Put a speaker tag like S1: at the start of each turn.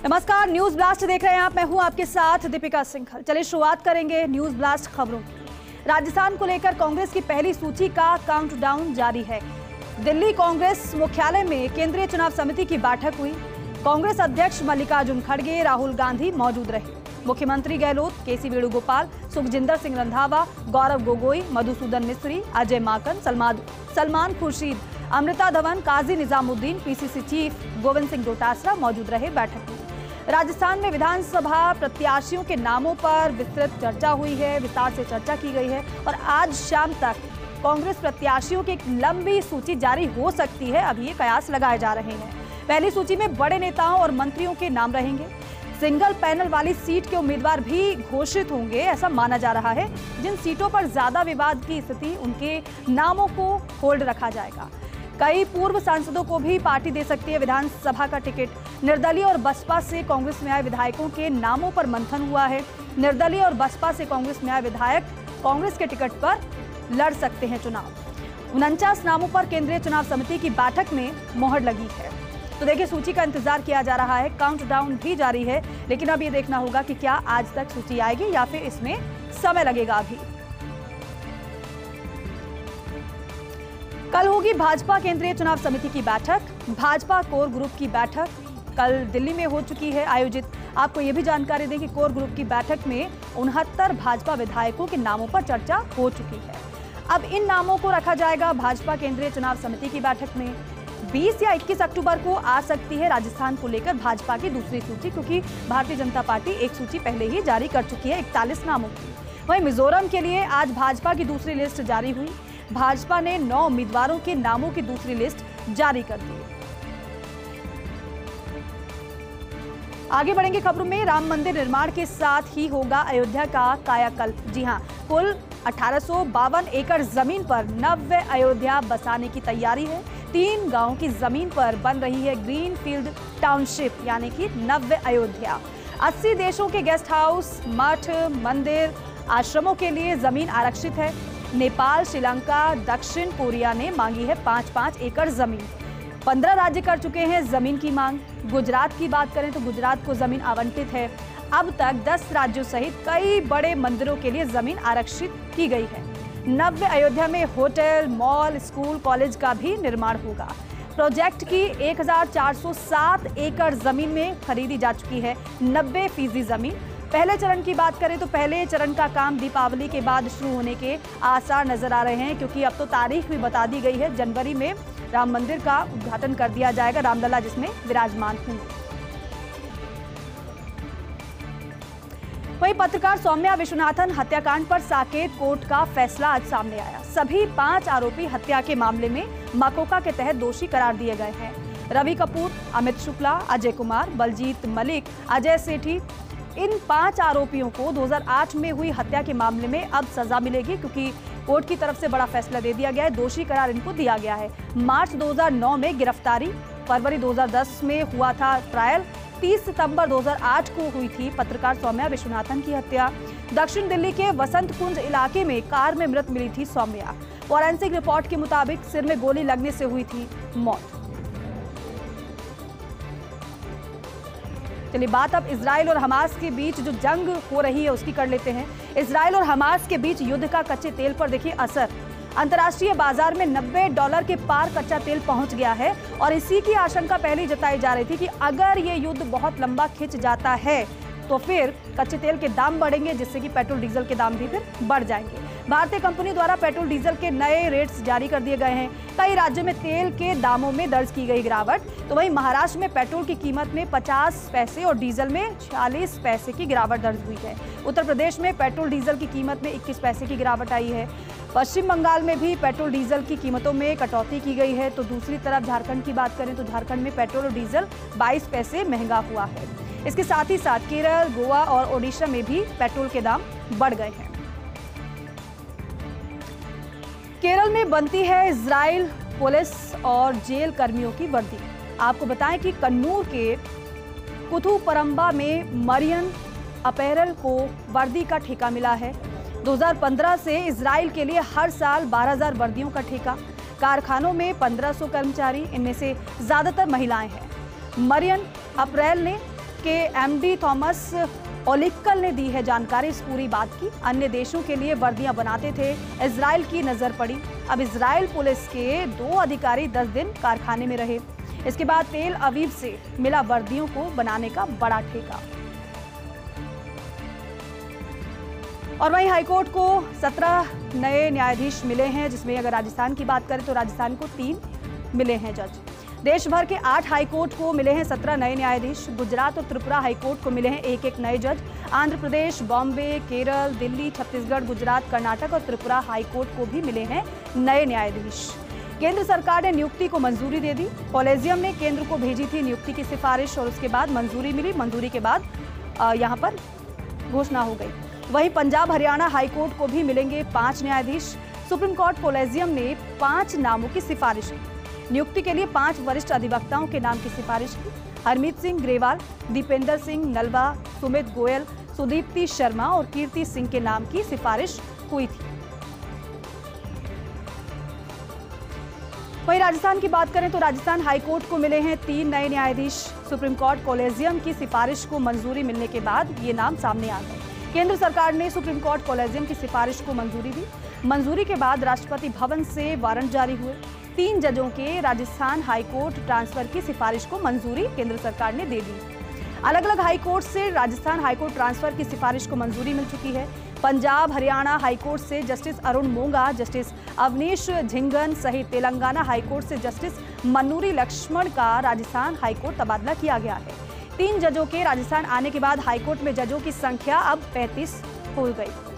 S1: नमस्कार, news blast देख रहे हैं आप। मैं हूं आपके साथ दीपिका सिंघल। चलिए शुरुआत करेंगे न्यूज ब्लास्ट खबरों की। राजस्थान को लेकर कांग्रेस की पहली सूची का काउंटडाउन जारी है। दिल्ली कांग्रेस मुख्यालय में केंद्रीय चुनाव समिति की बैठक हुई। कांग्रेस अध्यक्ष मल्लिकार्जुन खड़गे, राहुल गांधी मौजूद रहे। मुख्यमंत्री गहलोत, केसी वेणुगोपाल, सुखजिंदर सिंह रंधावा, गौरव गोगोई, मधुसूदन मिस्त्री, अजय माकन, सलमान खुर्शीद, अमृता धवन, काजी निजामुद्दीन, पीसीसी चीफ गोविंद सिंह डोटासरा मौजूद रहे बैठक में। राजस्थान में विधानसभा प्रत्याशियों के नामों पर विस्तृत चर्चा हुई है, विस्तार से चर्चा की गई है और आज शाम तक कांग्रेस प्रत्याशियों की एक लंबी सूची जारी हो सकती है। अभी ये कयास लगाए जा रहे हैं। पहली सूची में बड़े नेताओं और मंत्रियों के नाम रहेंगे। सिंगल पैनल वाली सीट के उम्मीदवार भी घोषित होंगे, ऐसा माना जा रहा है। जिन सीटों पर ज्यादा विवाद की स्थिति, उनके नामों को होल्ड रखा जाएगा। कई पूर्व सांसदों को भी पार्टी दे सकती है विधानसभा का टिकट। निर्दलीय और बसपा से कांग्रेस में आए विधायकों के नामों पर मंथन हुआ है। निर्दलीय और बसपा से कांग्रेस में आए विधायक कांग्रेस के टिकट पर लड़ सकते हैं चुनाव। 49 नामों पर केंद्रीय चुनाव समिति की बैठक में मोहर लगी है। तो देखिए, सूची का इंतजार किया जा रहा है, काउंटडाउन भी जारी है, लेकिन अब ये देखना होगा कि क्या आज तक सूची आएगी या फिर इसमें समय लगेगा। अभी कल होगी भाजपा केंद्रीय चुनाव समिति की बैठक। भाजपा कोर ग्रुप की बैठक कल दिल्ली में हो चुकी है आयोजित। आपको ये भी जानकारी दें कि कोर ग्रुप की बैठक में 69 भाजपा विधायकों के नामों पर चर्चा हो चुकी है। अब इन नामों को रखा जाएगा भाजपा केंद्रीय चुनाव समिति की बैठक में। 20 या 21 अक्टूबर को आ सकती है राजस्थान को लेकर भाजपा की दूसरी सूची, क्योंकि भारतीय जनता पार्टी एक सूची पहले ही जारी कर चुकी है 41 नामों की। वहीं मिजोरम के लिए आज भाजपा की दूसरी लिस्ट जारी हुई। भाजपा ने 9 उम्मीदवारों के नामों की दूसरी लिस्ट जारी कर दी। आगे बढ़ेंगे खबरों में। राम मंदिर निर्माण के साथ ही होगा अयोध्या का कायाकल्प। जी हां, कुल 1852 एकड़ जमीन पर नव्य अयोध्या बसाने की तैयारी है। 3 गांवों की जमीन पर बन रही है ग्रीन फील्ड टाउनशिप, यानी कि नव्य अयोध्या। 80 देशों के गेस्ट हाउस, मठ, मंदिर, आश्रमों के लिए जमीन आरक्षित है। नेपाल, श्रीलंका, दक्षिण कोरिया ने मांगी है 5-5 एकड़ जमीन। 15 राज्य कर चुके हैं जमीन की मांग। गुजरात की बात करें तो गुजरात को जमीन आवंटित है। अब तक 10 राज्यों सहित कई बड़े मंदिरों के लिए जमीन आरक्षित की गई है। नव्य अयोध्या में होटल, मॉल, स्कूल, कॉलेज का भी निर्माण होगा। प्रोजेक्ट की 1407 एकड़ जमीन में खरीदी जा चुकी है 90% जमीन। पहले चरण की बात करें तो पहले चरण का काम दीपावली के बाद शुरू होने के आसार नजर आ रहे हैं, क्योंकि अब तो तारीख भी बता दी गई है। जनवरी में राम मंदिर का उद्घाटन कर दिया जाएगा, रामलला जिसमें विराजमान होंगे। वहीं पत्रकार सौम्या विश्वनाथन हत्याकांड पर साकेत कोर्ट का फैसला आज सामने आया। सभी 5 आरोपी हत्या के मामले में मकोका के तहत दोषी करार दिए गए हैं। रवि कपूर, अमित शुक्ला, अजय कुमार, बलजीत मलिक, अजय सेठी, इन 5 आरोपियों को 2008 में हुई हत्या के मामले में अब सजा मिलेगी, क्योंकि कोर्ट की तरफ से बड़ा फैसला दे दिया गया है। दोषी करार इनको दिया गया है। मार्च 2009 में गिरफ्तारी, फरवरी 2010 में हुआ था ट्रायल, 30 सितंबर 2008 को हुई थी पत्रकार सौम्या विश्वनाथन की हत्या। दक्षिण दिल्ली के वसंत कुंज इलाके में कार में मृत मिली थी सौम्या। फॉरेंसिक रिपोर्ट के मुताबिक सिर में गोली लगने से हुई थी मौत। चलिए बात अब इजराइल और हमास के बीच जो जंग हो रही है उसकी कर लेते हैं। इजराइल और हमास के बीच युद्ध का कच्चे तेल पर देखिए असर। अंतर्राष्ट्रीय बाजार में $90 के पार कच्चा तेल पहुंच गया है और इसी की आशंका पहले जताई जा रही थी कि अगर ये युद्ध बहुत लंबा खिंच जाता है तो फिर कच्चे तेल के दाम बढ़ेंगे, जिससे कि पेट्रोल डीजल के दाम भी फिर बढ़ जाएंगे। भारतीय कंपनी द्वारा पेट्रोल डीजल के नए रेट्स जारी कर दिए गए हैं। कई राज्यों में तेल के दामों में दर्ज की गई गिरावट। तो वहीं महाराष्ट्र में पेट्रोल की कीमत में 50 पैसे और डीजल में 46 पैसे की गिरावट दर्ज हुई है। उत्तर प्रदेश में पेट्रोल डीजल की कीमत में 21 पैसे की गिरावट आई है। पश्चिम बंगाल में भी पेट्रोल डीजल की कीमतों में कटौती की गई है। तो दूसरी तरफ झारखंड की बात करें तो झारखंड में पेट्रोल और डीजल 22 पैसे महंगा हुआ है। इसके साथ ही साथ केरल, गोवा और ओडिशा में भी पेट्रोल के दाम बढ़ गए हैं। केरल में बनती है इजराइल पुलिस और जेल कर्मियों की वर्दी। आपको बताएं कि कन्नूर के कुथुपरंबा में मरियन अपैरल को वर्दी का ठेका मिला है। 2015 से इजराइल के लिए हर साल 12,000 वर्दियों का ठेका। कारखानों में 1500 कर्मचारी, इनमें से ज्यादातर महिलाएं हैं। मरियन अप्रैल ने के एमडी थॉमस ओलिक्कल ने दी है जानकारी इस पूरी बात की। अन्य देशों के लिए वर्दियां बनाते थे, इजराइल की नजर पड़ी। अब इजराइल पुलिस के 2 अधिकारी 10 दिन कारखाने में रहे। इसके बाद तेल अवीव से मिला वर्दियों को बनाने का बड़ा ठेका। और वहीं हाईकोर्ट को 17 नए न्यायाधीश मिले हैं, जिसमें अगर राजस्थान की बात करें तो राजस्थान को 3 मिले हैं जज। देश भर के 8 हाईकोर्ट को मिले हैं 17 नए न्यायाधीश। गुजरात और त्रिपुरा हाईकोर्ट को मिले हैं 1-1 नए जज। आंध्र प्रदेश, बॉम्बे, केरल, दिल्ली, छत्तीसगढ़, गुजरात, कर्नाटक और त्रिपुरा हाईकोर्ट को भी मिले हैं नए न्यायाधीश। केंद्र सरकार ने नियुक्ति को मंजूरी दे दी। कॉलेजियम ने केंद्र को भेजी थी नियुक्ति की सिफारिश और उसके बाद मंजूरी मिली। मंजूरी के बाद यहां पर घोषणा हो गई। वहीं पंजाब हरियाणा हाईकोर्ट को भी मिलेंगे 5 न्यायाधीश। सुप्रीम कोर्ट कॉलेजियम ने 5 नामों की सिफारिश की। नियुक्ति के लिए 5 वरिष्ठ अधिवक्ताओं के नाम की सिफारिश की। हरमीत सिंह ग्रेवाल, दीपेंद्र सिंह नलवा, सुमित गोयल, सुदीप्ति शर्मा और कीर्ति सिंह के नाम की सिफारिश हुई थी। वहीं राजस्थान की बात करें तो राजस्थान हाईकोर्ट को मिले हैं 3 नए न्यायाधीश। सुप्रीम कोर्ट कॉलेजियम की सिफारिश को मंजूरी मिलने के बाद ये नाम सामने आ गए। केंद्र सरकार ने सुप्रीम कोर्ट कॉलेजियम की सिफारिश को मंजूरी दी। मंजूरी के बाद राष्ट्रपति भवन से वारंट जारी हुए। 3 जजों के राजस्थान हाईकोर्ट ट्रांसफर की सिफारिश को मंजूरी केंद्र सरकार ने दे दी। अलग अलग हाईकोर्ट से राजस्थान हाईकोर्ट ट्रांसफर की सिफारिश को मंजूरी मिल चुकी है। पंजाब हरियाणा हाईकोर्ट से जस्टिस अरुण मोंगा, जस्टिस अवनीश झिंगन सहित तेलंगाना हाईकोर्ट से जस्टिस मन्नूरी लक्ष्मण का राजस्थान हाईकोर्ट तबादला किया गया है। 3 जजों के राजस्थान आने के बाद हाईकोर्ट में जजों की संख्या अब 35 हो गई।